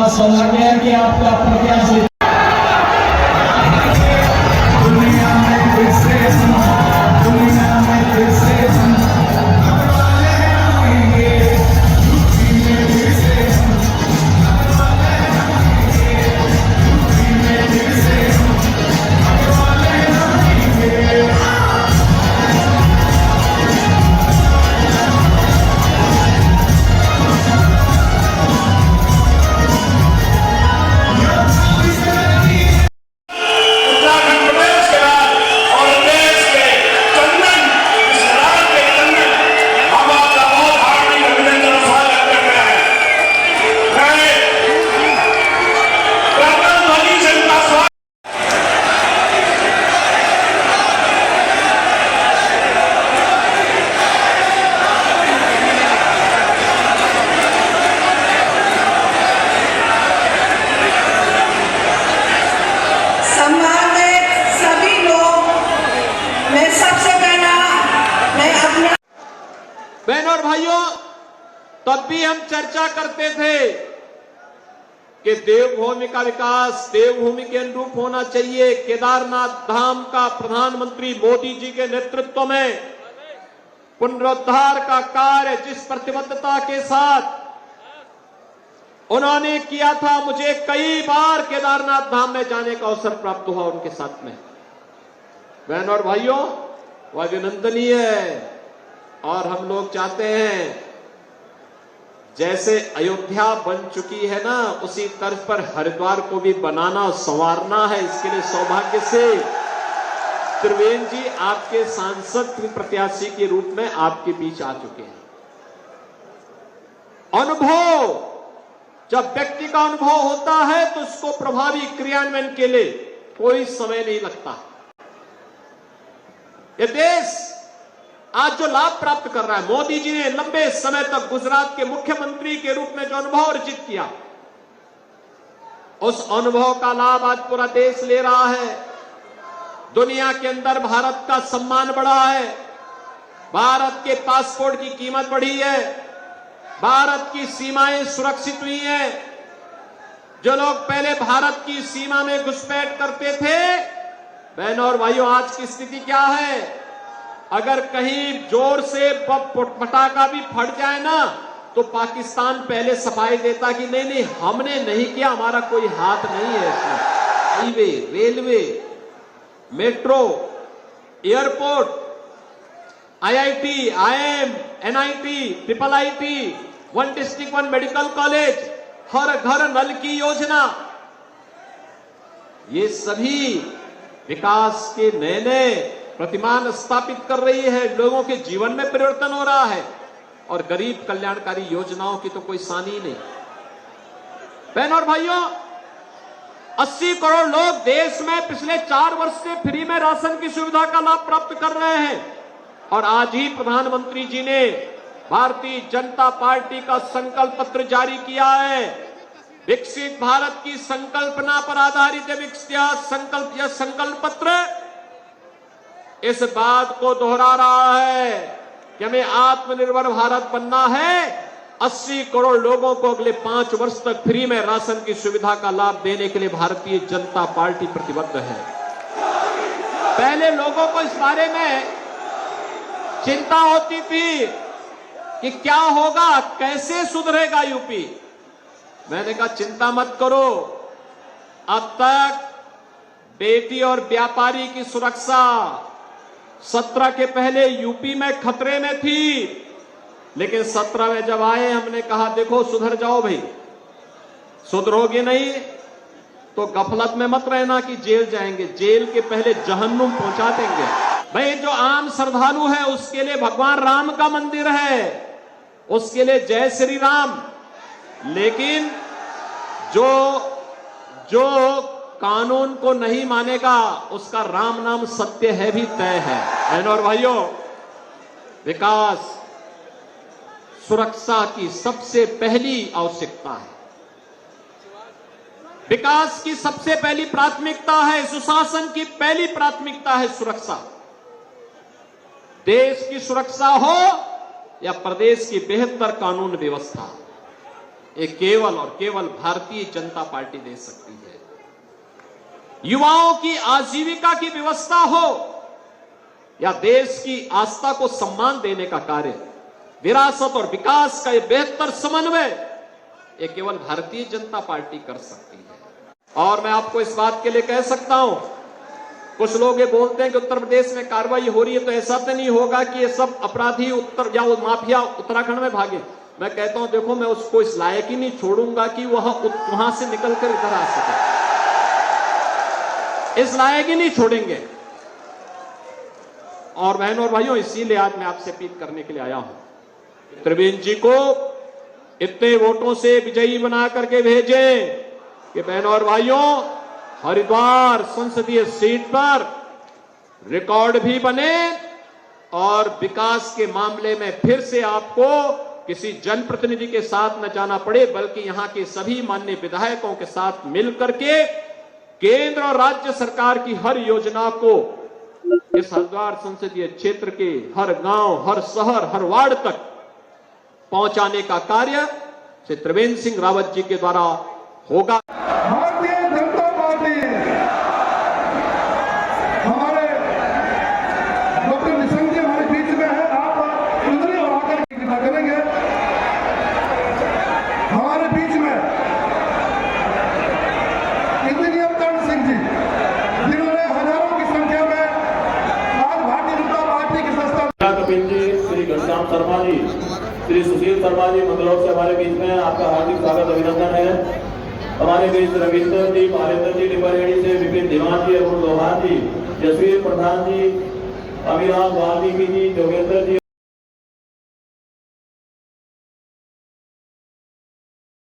का सौभाग्य है कि आपका प्रत्याशी बहनों और भाइयों, तब भी हम चर्चा करते थे कि देवभूमि का विकास देवभूमि के अनुरूप होना चाहिए। केदारनाथ धाम का प्रधानमंत्री मोदी जी के नेतृत्व में पुनरुद्धार का कार्य जिस प्रतिबद्धता के साथ उन्होंने किया था, मुझे कई बार केदारनाथ धाम में जाने का अवसर प्राप्त हुआ उनके साथ में। बहनों और भाइयों, वह अभिनंदनीय है और हम लोग चाहते हैं जैसे अयोध्या बन चुकी है ना, उसी तर्ज पर हरिद्वार को भी बनाना संवारना है। इसके लिए सौभाग्य से त्रिवेंद्र जी आपके सांसद प्रत्याशी के रूप में आपके बीच आ चुके हैं। अनुभव, जब व्यक्ति का अनुभव होता है तो उसको प्रभावी क्रियान्वयन के लिए कोई समय नहीं लगता। ये देश आज जो लाभ प्राप्त कर रहा है, मोदी जी ने लंबे समय तक गुजरात के मुख्यमंत्री के रूप में जो अनुभव अर्जित किया, उस अनुभव का लाभ आज पूरा देश ले रहा है। दुनिया के अंदर भारत का सम्मान बढ़ा है, भारत के पासपोर्ट की कीमत बढ़ी है, भारत की सीमाएं सुरक्षित हुई हैं। जो लोग पहले भारत की सीमा में घुसपैठ करते थे, बहनों और भाइयों, आज की स्थिति क्या है? अगर कहीं जोर से पटाखा भी फट जाए ना, तो पाकिस्तान पहले सफाई देता कि नहीं नहीं, हमने नहीं किया, हमारा कोई हाथ नहीं है इसमें। Highway, railway, metro, airport, IIT, IIM, NIT, triple IT, one district one medical college, हर घर नल की योजना, ये सभी विकास के नए नए प्रतिमान स्थापित कर रही है। लोगों के जीवन में परिवर्तन हो रहा है और गरीब कल्याणकारी योजनाओं की तो कोई सानी नहीं। बहनों और भाइयों, 80 करोड़ लोग देश में पिछले 4 वर्ष से फ्री में राशन की सुविधा का लाभ प्राप्त कर रहे हैं। और आज ही प्रधानमंत्री जी ने भारतीय जनता पार्टी का संकल्प पत्र जारी किया है। विकसित भारत की संकल्पना पर आधारित यह संकल्प पत्र इस बात को दोहरा रहा है कि हमें आत्मनिर्भर भारत बनना है। 80 करोड़ लोगों को अगले 5 वर्ष तक फ्री में राशन की सुविधा का लाभ देने के लिए भारतीय जनता पार्टी प्रतिबद्ध है। पहले लोगों को इस बारे में चिंता होती थी कि क्या होगा, कैसे सुधरेगा यूपी। मैंने कहा चिंता मत करो, अब तक बेटी और व्यापारी की सुरक्षा 17 के पहले यूपी में खतरे में थी, लेकिन 17 में जब आए हमने कहा देखो सुधर जाओ भाई, सुधरोगे नहीं तो गफलत में मत रहना कि जेल जाएंगे, जेल के पहले जहन्नुम पहुंचा देंगे। भाई जो आम श्रद्धालु है उसके लिए भगवान राम का मंदिर है, उसके लिए जय श्री राम, लेकिन जो कानून को नहीं मानेगा उसका राम नाम सत्य है भी तय है। बहनों और भाइयों, विकास सुरक्षा की सबसे पहली आवश्यकता है, विकास की सबसे पहली प्राथमिकता है, सुशासन की पहली प्राथमिकता है सुरक्षा। देश की सुरक्षा हो या प्रदेश की बेहतर कानून व्यवस्था, ये केवल और केवल भारतीय जनता पार्टी दे सकती है। युवाओं की आजीविका की व्यवस्था हो या देश की आस्था को सम्मान देने का कार्य, विरासत और विकास का ये बेहतर समन्वय, ये केवल भारतीय जनता पार्टी कर सकती है। और मैं आपको इस बात के लिए कह सकता हूं, कुछ लोग ये बोलते हैं कि उत्तर प्रदेश में कार्रवाई हो रही है तो ऐसा तो नहीं होगा कि ये सब अपराधी उत्तर या वो माफिया उत्तराखंड में भागे। मैं कहता हूं देखो, मैं उसको इस लायक ही नहीं छोड़ूंगा कि वहां से निकलकर इधर आ सके, इस लायक ही नहीं छोड़ेंगे। और बहनों और भाइयों, इसीलिए आज मैं आपसे अपील करने के लिए आया हूं, त्रिवेंद्र जी को इतने वोटों से विजयी बना करके भेजें कि बहनों और भाइयों, हरिद्वार संसदीय सीट पर रिकॉर्ड भी बने और विकास के मामले में फिर से आपको किसी जनप्रतिनिधि के साथ न जाना पड़े, बल्कि यहां के सभी माननीय विधायकों के साथ मिलकर के केंद्र और राज्य सरकार की हर योजना को इस हरिद्वार संसदीय क्षेत्र के हर गांव, हर शहर, हर वार्ड तक पहुंचाने का कार्य श्री त्रिवेंद्र सिंह रावत जी के द्वारा होगा। भारतीय जनता पार्टी हमारे डॉक्टर निशंक जी हमारे बीच में है, आप उधर और आकर कृपा करेंगे। हमारे बीच में इंजीनियर कर्ण सिंह जी, जिन्होंने हजारों की संख्या में आज भारतीय जनता पार्टी की संस्था कपिल जी, श्री घनश्याम शर्मा जी, श्री सुशील शर्मा जी मंगलौर से हमारे बीच में, आपका हार्दिक स्वागत अभिनंदन है। हमारे बीच रविंदर जी, महारेंद्र जी डिबरेड़ी से, विपिन दीवान जी, अरुण लोहान जी, जसवीर प्रधान जी, अभिराम वाल्मीकि जी, जोगेंद्र जी।